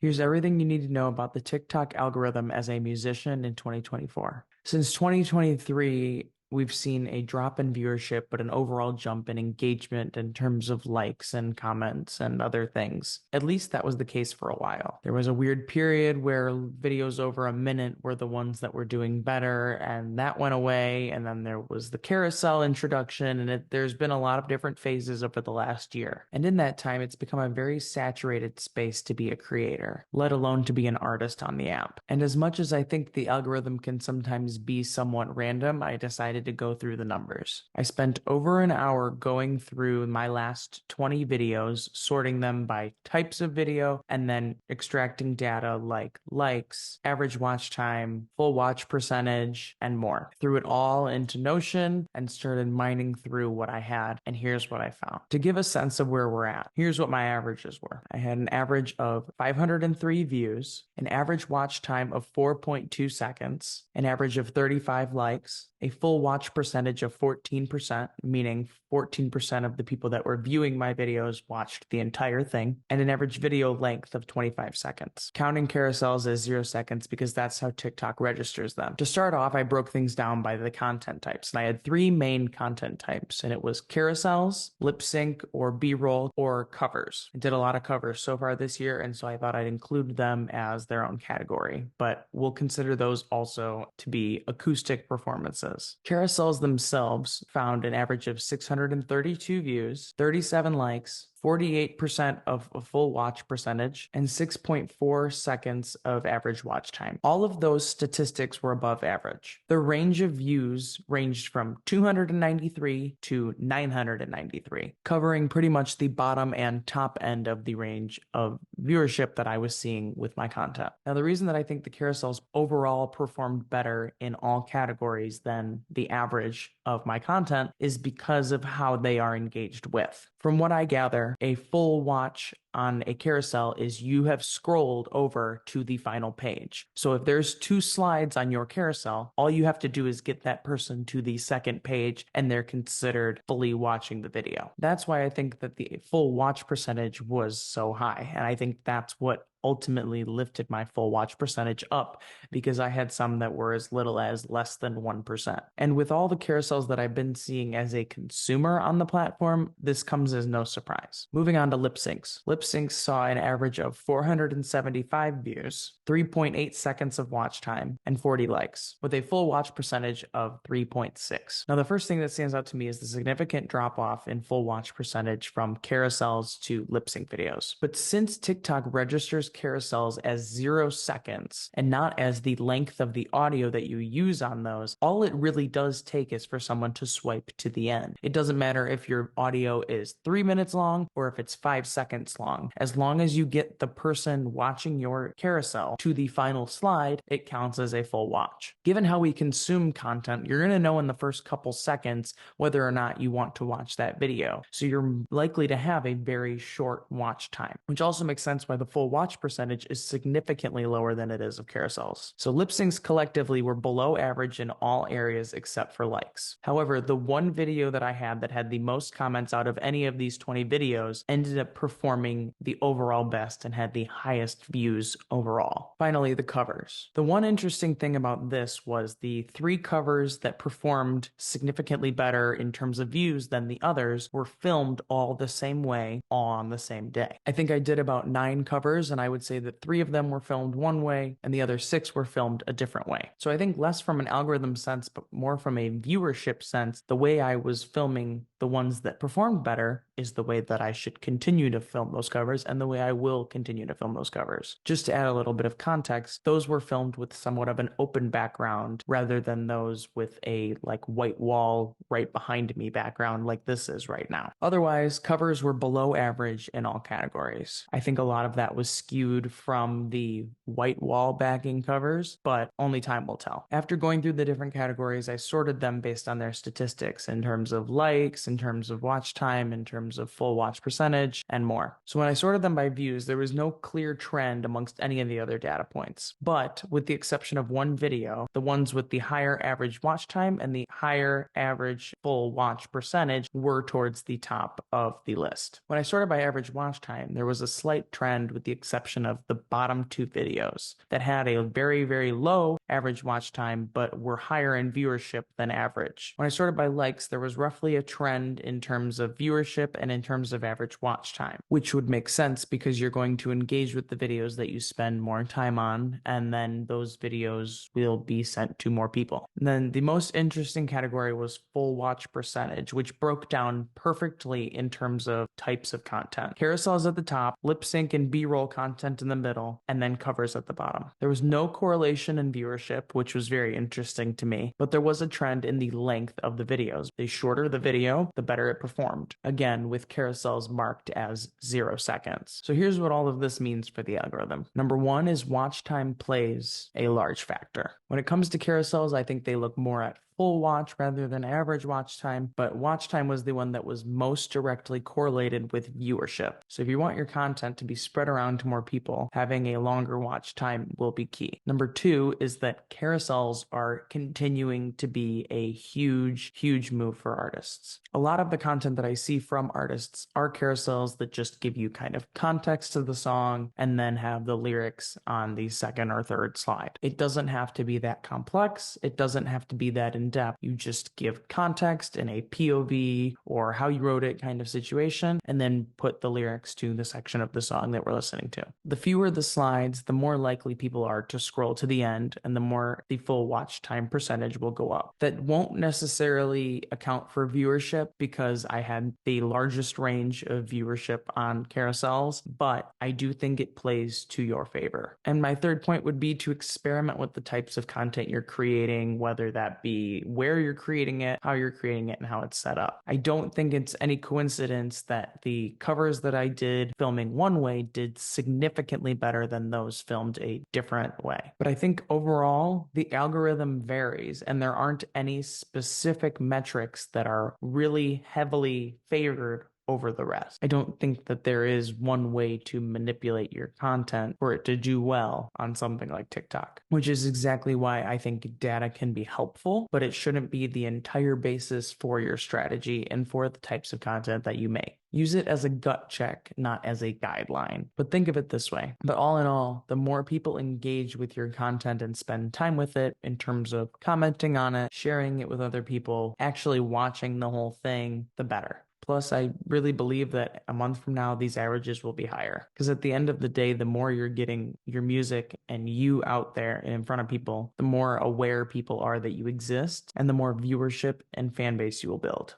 Here's everything you need to know about the TikTok algorithm as a musician in 2024. Since 2023, we've seen a drop in viewership, but an overall jump in engagement in terms of likes and comments and other things. At least that was the case for a while. There was a weird period where videos over a minute were the ones that were doing better, and that went away. And then there was the carousel introduction, and there's been a lot of different phases over the last year. And in that time, it's become a very saturated space to be a creator, let alone to be an artist on the app. And as much as I think the algorithm can sometimes be somewhat random, I decided to go through the numbers. I spent over an hour going through my last 20 videos, sorting them by types of video, and then extracting data like likes, average watch time, full watch percentage, and more. Threw it all into Notion and started mining through what I had, and here's what I found. To give a sense of where we're at, here's what my averages were. I had an average of 503 views, an average watch time of 4.2 seconds, an average of 35 likes, a full watch percentage of 14%, meaning 14% of the people that were viewing my videos watched the entire thing, and an average video length of 25 seconds. Counting carousels as 0 seconds because that's how TikTok registers them. To start off, I broke things down by the content types, and I had three main content types, and it was carousels, lip sync, or B-roll, or covers. I did a lot of covers so far this year, and so I thought I'd include them as their own category, but we'll consider those also to be acoustic performances. Carousels themselves found an average of 632 views, 37 likes, 48% of a full watch percentage, and 6.4 seconds of average watch time. All of those statistics were above average. The range of views ranged from 293 to 993, covering pretty much the bottom and top end of the range of viewership that I was seeing with my content. Now, the reason that I think the carousels overall performed better in all categories than the average of my content is because of how they are engaged with. From what I gather, a full watch on a carousel is you have scrolled over to the final page. So if there's two slides on your carousel, all you have to do is get that person to the second page and they're considered fully watching the video. That's why I think that the full watch percentage was so high. And I think that's what ultimately lifted my full watch percentage up because I had some that were as little as less than 1%. And with all the carousels that I've been seeing as a consumer on the platform, this comes as no surprise. Moving on to lip syncs. Lip syncs saw an average of 475 views, 3.8 seconds of watch time, and 40 likes, with a full watch percentage of 3.6. Now, the first thing that stands out to me is the significant drop off in full watch percentage from carousels to lip sync videos. But since TikTok registers carousels as 0 seconds and not as the length of the audio that you use on those, all it really does take is for someone to swipe to the end. It doesn't matter if your audio is 3 minutes long or if it's 5 seconds long. As long as you get the person watching your carousel to the final slide, it counts as a full watch. Given how we consume content, you're going to know in the first couple seconds whether or not you want to watch that video. So you're likely to have a very short watch time, which also makes sense why the full watch percentage is significantly lower than it is of carousels. So lip syncs collectively were below average in all areas except for likes. However, the one video that I had that had the most comments out of any of these 20 videos ended up performing the overall best and had the highest views overall. Finally, the covers. The one interesting thing about this was the 3 covers that performed significantly better in terms of views than the others were filmed all the same way, all on the same day. I think I did about 9 covers, and I would say that 3 of them were filmed one way and the other 6 were filmed a different way. So I think less from an algorithm sense, but more from a viewership sense, the way I was filming the ones that performed better is the way that I should continue to film those covers and the way I will continue to film those covers. Just to add a little bit of context, those were filmed with somewhat of an open background rather than those with a white wall right behind me background like this is right now. Otherwise, covers were below average in all categories. I think a lot of that was skewed from the white wall backing covers, but only time will tell. After going through the different categories, I sorted them based on their statistics in terms of likes in terms of watch time, in terms of full watch percentage, and more. So when I sorted them by views, there was no clear trend amongst any of the other data points. But with the exception of one video, the ones with the higher average watch time and the higher average full watch percentage were towards the top of the list. When I sorted by average watch time, there was a slight trend with the exception of the bottom two videos that had a very, very low average watch time, but were higher in viewership than average. When I sorted by likes, there was roughly a trend in terms of viewership and in terms of average watch time, which would make sense because you're going to engage with the videos that you spend more time on, and then those videos will be sent to more people. And then the most interesting category was full watch percentage, which broke down perfectly in terms of types of content. Carousels at the top, lip sync and B-roll content in the middle, and then covers at the bottom. There was no correlation in viewership, which was very interesting to me, but there was a trend in the length of the videos. The shorter the video, the better it performed. Again, with carousels marked as 0 seconds. So here's what all of this means for the algorithm. Number one is watch time plays a large factor. When it comes to carousels, I think they look more at full watch rather than average watch time, but watch time was the one that was most directly correlated with viewership. So if you want your content to be spread around to more people, having a longer watch time will be key. Number two is that carousels are continuing to be a huge, huge move for artists. A lot of the content that I see from artists are carousels that just give you kind of context to the song and then have the lyrics on the second or third slide. It doesn't have to be that complex. It doesn't have to be that in depth. You just give context in a POV or how you wrote it kind of situation, and then put the lyrics to the section of the song that we're listening to. The fewer the slides, the more likely people are to scroll to the end, and the more the full watch time percentage will go up. That won't necessarily account for viewership because I had the largest range of viewership on carousels, but I do think it plays to your favor. And my third point would be to experiment with the types of content you're creating, whether that be where you're creating it, how you're creating it, and how it's set up. I don't think it's any coincidence that the covers that I did filming one way did significantly better than those filmed a different way. But I think overall, the algorithm varies, and there aren't any specific metrics that are really heavily favored over the rest. I don't think that there is one way to manipulate your content for it to do well on something like TikTok, which is exactly why I think data can be helpful, but it shouldn't be the entire basis for your strategy and for the types of content that you make. Use it as a gut check, not as a guideline. But think of it this way. But all in all, the more people engage with your content and spend time with it in terms of commenting on it, sharing it with other people, actually watching the whole thing, the better. Plus, I really believe that a month from now, these averages will be higher. Because at the end of the day, the more you're getting your music and you out there and in front of people, the more aware people are that you exist and the more viewership and fan base you will build.